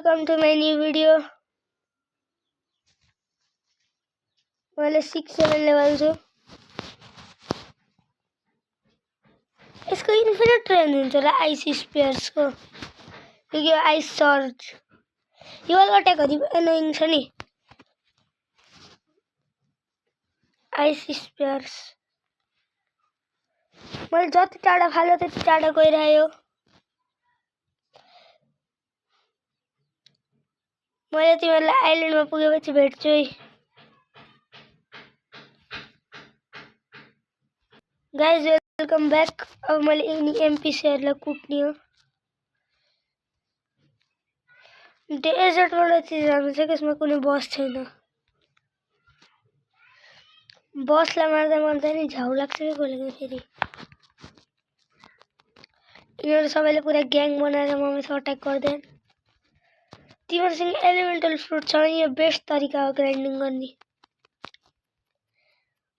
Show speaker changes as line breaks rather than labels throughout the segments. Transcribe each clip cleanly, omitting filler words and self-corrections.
Welcome to my new video. मैले 6-7 level छु। यसको इन्फिनिट रेन्ज हुन्छ र आइस स्पेयर्स को यो आइस सर्ज यो अट्याक हरि एनोइङ छ नि। आइस स्पेयर्स मैले जति टाढा फाल्यो त्यति टाढा गइरह्यो। मैले तिमीलाई आइल्यान्डमा पुगेपछि भेट्छु है। Guys welcome back. अब मैले यिनी एमपीसीहरुलाई कुट्ने हो। डेजर्टबाट चाहिँ जानु छ त्यसमा कुनै बस छैन। बसलाई मार्दा नि झाउ लाग्छ के कोले फेरि। यिनीहरु सबैले पुरा ग्याङ बनाएर ममाथि अट्याक गर्दैन। तिमीहरुसँग एलिमेन्टल फ्रुट छ भने यो बेस्ट तरिका हो ग्राइन्डिङ गर्ने।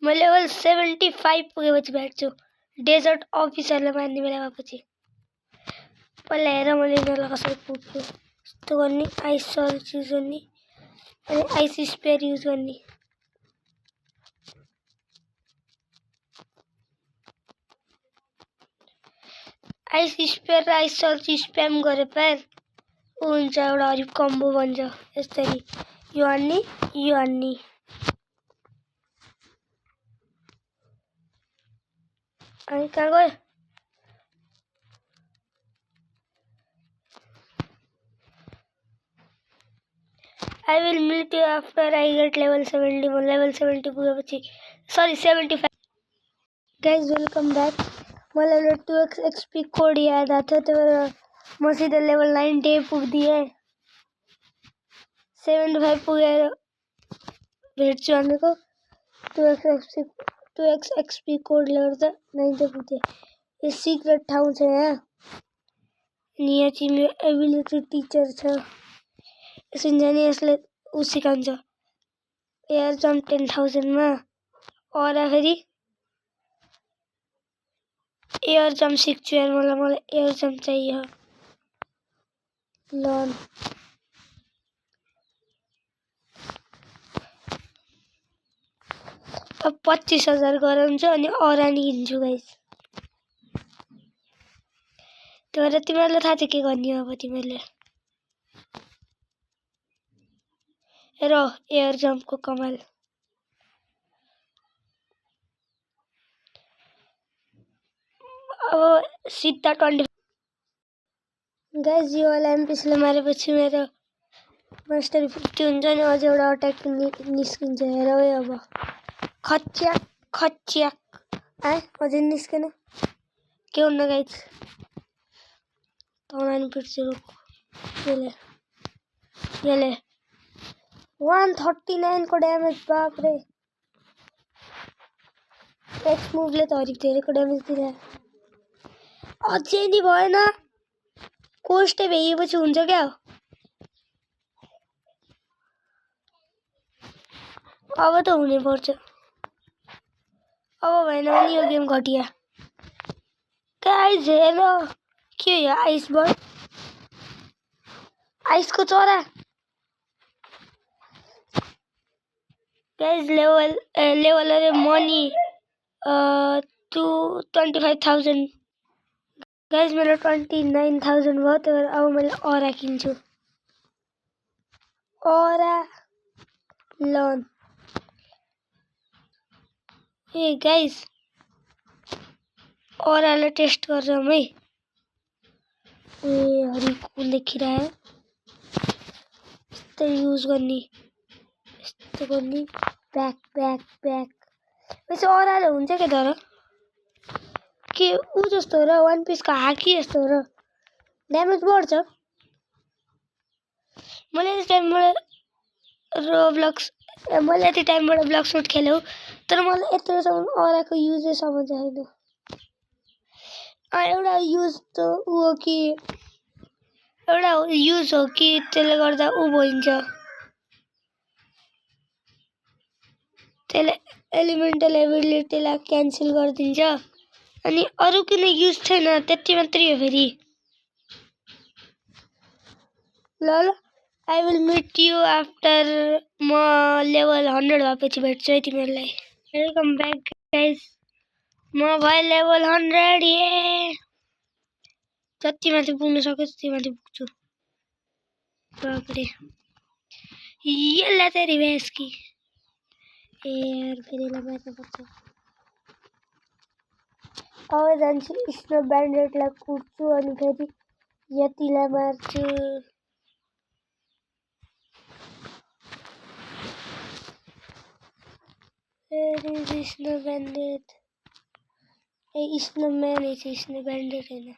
म लेभल 75 पुगेपछि भेट्छु डेजर्ट अफिसरलाई मार्ने बेला भएपछि। पहिला हेर मैले यिनीहरुलाई कसरी कुट्छु। यस्तो गर्ने आइस सर्च युज गर्ने अनि आइस स्पेयर युज गर्ने। आइस स्पेयर र आइस सर्च स्प्याम गरे पार हुन्छ एउटा हरि कम्बो बन्छ। यसरी यो हान्ने यो हान्ने। अनि कहाँ गयो? I will meet you after I get level 70. म level 70 पुगेपछि सरी 75। Guys welcome back. मलाई 2x XP कोड याद आथ्यो त्यो म सिधै लेभल 90 पुग्दिए। 75 पुगेर भेट्छु भनेको 2x XP कोडले गर्दा 90 पुग्थे। यो सिक्रेट ठाउँ छ यहाँ। अनि यहाँ चाहिँ मेरो एबिलिटी टिचर छ। यसरी जाने यसले उ सिकाउँछ। एयर जम्प 10,000 मा और फेरि एयर जम्प सिक्छु यार। मलाई एयर जम्प चाहियो। लर्न अब 25,000 गराउँछु अनि औरा निकिन्छु गाइस। त्यो भएर तिमीहरुलाई थाहा छ के गर्ने हो अब तिमीहरुले। हेर एयर जम्प को कमाल। अब सिधा 20 गाइस यो वाला एमपीसीले मारेपछि मेरो मास्टर 50 हुन्छ नि। अझ एउटा अट्याक निस्किन्छ हेर है। अब खच्याक खच्याक अझै निस्केन के हुन्न गाइस। तँलाई पिट्छु रुक। यसले 139 को ड्यामेज बाप रे। एक्स मुभले त हरिक धेरैको ड्यामेज दिइरहेको। अझै नि भएन। कोस्टे भइएपछि हुन्छ क्या। अब त हुनै पर्छ। अब भएन भने यो गेम घटिया। गाइस हेर के हो यो आइस बर्ड। आइसको चरा। गाइस लेभल अरे मनी 25,000। गाइस मेरो 29,000 भयो। त्यो भएर अब मैले औरा किन्छु। Aura learn. ए गाइस औरालाई टेस्ट गर्छौं है। ए हरि कुन देखिरहे यस्तो युज गर्ने यस्तो गर्ने ब्याक ब्याक ब्याक। वैसे औराले हुन्छ के तर के उ जस्तो र वन पीस को हाकी जस्तो र ड्यामेज बढ्छ। मैले यति टाइमबाट ब्लक सुट खेल्यो तर मलाई यत्रोसम्म औराको युजै समझ आएन। एउटा युज त उ हो कि एउटा युज हो कि त्यसले गर्दा उ भइन्छ। त्यसले एलिमेन्टल एबिलिटीलाई क्यान्सल गरिदिन्छ अनि अरु कुनै युज छैन। त्यति मात्रै हो फेरि। ल I will meet you after म लेभल 100 भएपछि भेट्छु है तिमीहरूलाई। वेलकम ब्याक गाइज, म भए लेभल 100। ये जति माथि पुग्न सक्यो त्यति माथि पुग्छु। बापरे, यसलाई चाहिँ रिभेस कि ए यार फेरि यसलाई मार्नु पर्छ। अब जान्छु स्नो ब्यान्डेडलाई कुट्छु अनि फेरि यतिलाई मार्छु। फेरि स्नो ब्यान्डेड ए स्नो म्यान है, स्नो ब्यान्डेड होइन।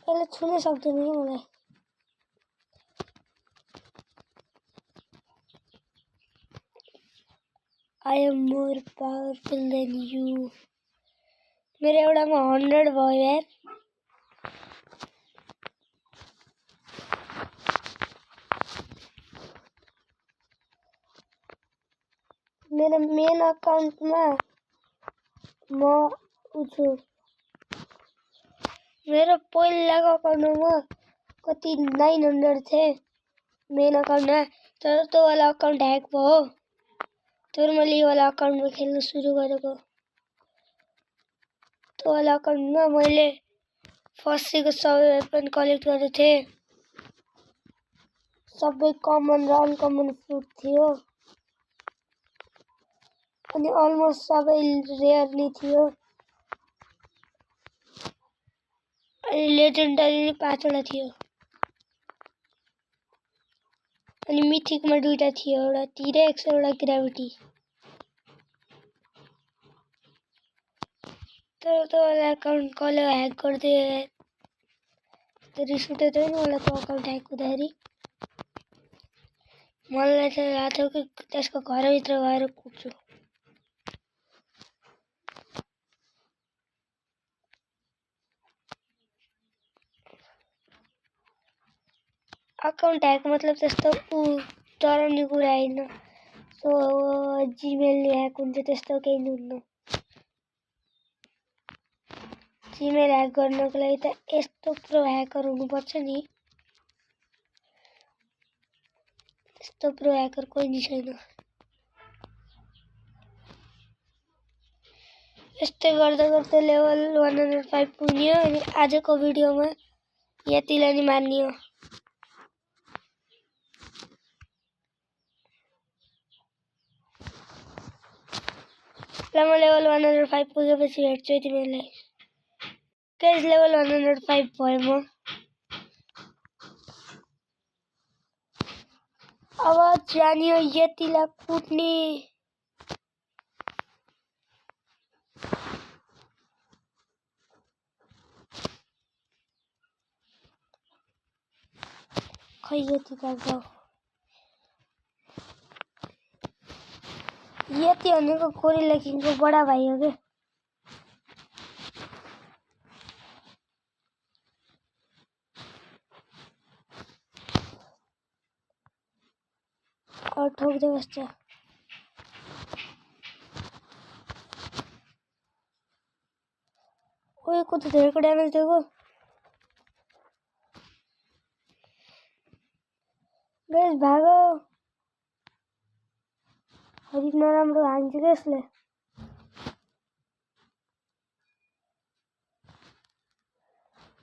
यसले छुनै सक्दैन कि मलाई। I am more powerful than you। मेरो एउटामा 100 भयो यार। मेरो मेन अकाउन्टमा म छु। मेरो पहिलाको अकाउन्टमा कति 900 थिए मेन अकाउन्टमा, तर त्यो वाला अकाउन्ट ह्याक भयो। तर मैले यो वाला अकाउन्टमा खेल्न सुरु गरेको। त्यो वाला अकाउन्टमा मैले फर्स्टको सबै वेपन कलेक्ट गरेको थिएँ। सबै कमन र अनकमन फ्रुट थियो अनि अलमोस्ट सबै रेयर नै थियो। अनि लेजेन्डरी 5 वटा थियो अनि मिथिकमा 2टा थियो, एउटा टिरेक्स एउटा ग्राभिटी। तर त्यो वाला अकाउन्ट कसले ह्याक गरिदियो। त्यो रिस उठ्यो थियो नि मलाई त्यो अकाउन्ट ह्याक हुँदाखेरि। मलाई चाहिँ लाग्थ्यो कि त्यसको घरभित्र गएर कुट्छु। अकाउन्ट ह्याक मतलब त्यस्तो डराउने कुरा होइन। सो जिमेलले ह्याक हुन्छ त्यस्तो केही हुन्न। जिमेल ह्याक गर्नको लागि त यस्तो प्रो ह्याकर हुनुपर्छ नि। त्यस्तो प्रो ह्याकर कोही नि छैन। यस्तै गर्दा गर्दै लेभल 105 पुग्यो अनि आजको भिडियोमा यतिलाई नि मार्ने हो। ल म लेभल 105 पुगेपछि भेट्छु है तिमीहरूलाई। गाइस लेभल 105 भयो म। अब जानियो यतिलाई कुट्ने। खै यति त यति भनेको गोरिल्ला किङको बडा भाइ हो के। और ठोक दे बच्चा। ओए को तो धेरै को ड्यामेज दिएको। गाइस भागो। हरि नराम्रो हान्छ के यसले।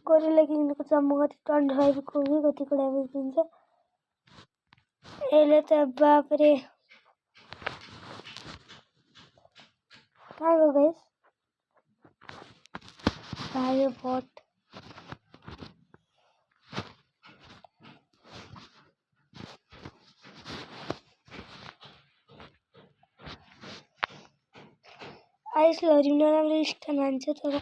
गोरिल्ला किङको जम्मा कति 25 को कि कतिको ड्यामेज दिन्छ। यसले त बापरे। कहाँ गयो गाइस? भाग्यो बट। आइसले हरि नराम्रो स्थान हान्छ तर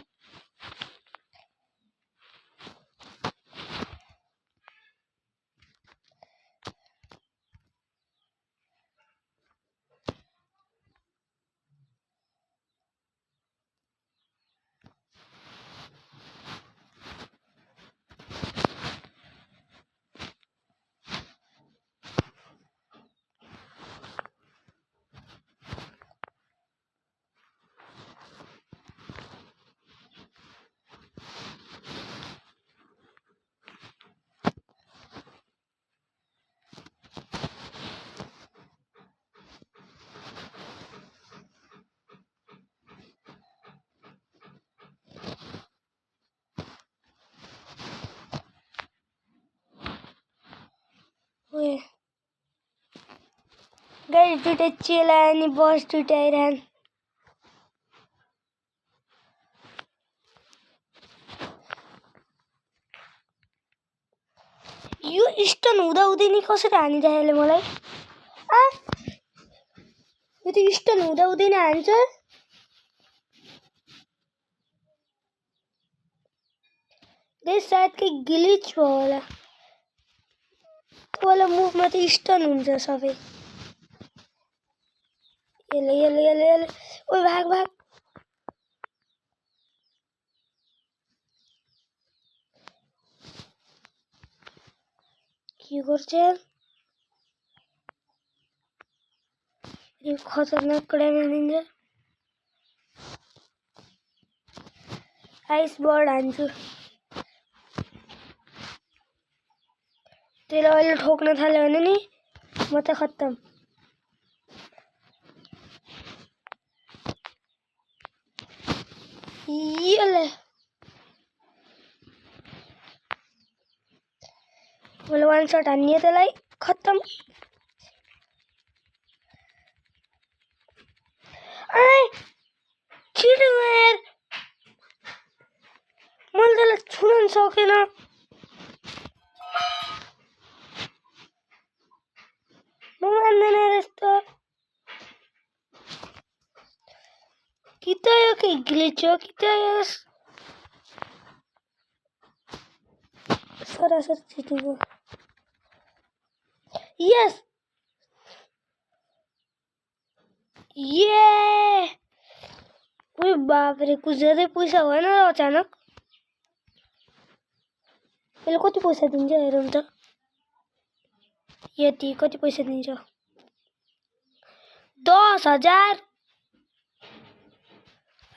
गाडी दुइटै चेला अनि बस दुइटै आइरहन्। यो स्टन हुँदा हुँदै नि कसरी हानिरहेले मलाई। यो त स्टन हुँदा हुँदै नै हान्छ। गाइस सायद के ग्लिच भयो होला। वाला मुभमा त स्टन हुन्छ सबै। यसले ओइ भाग भाग। के गर्छ यो खतरनाक कडा निन्जा। Ice bird हान्छु। त्यसले अहिले ठोक्न थाल्यो भने नि म त खत्तम। यसले मैले वान शट हान्ने त्यसलाई खत्तम। छिटो यार मैले त्यसलाई छुन सकेन। म मान्दैन यस्तो। कि त यो के ग्लिच हो कि त यो सरासर चिटिङ हो। यस ये ओइ बाप रे कुछ ज्यादै पैसा भएन र अचानक। यसले कति पैसा दिन्छ हेरौँ त। यति कति पैसा दिन्छ 10,000।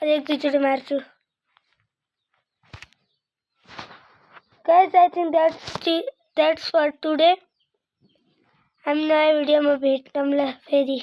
अरे एक दुईचोटि मार्छु। Guys, I think that's for today. हामी नयाँ भिडियोमा भेटौँला फेरि।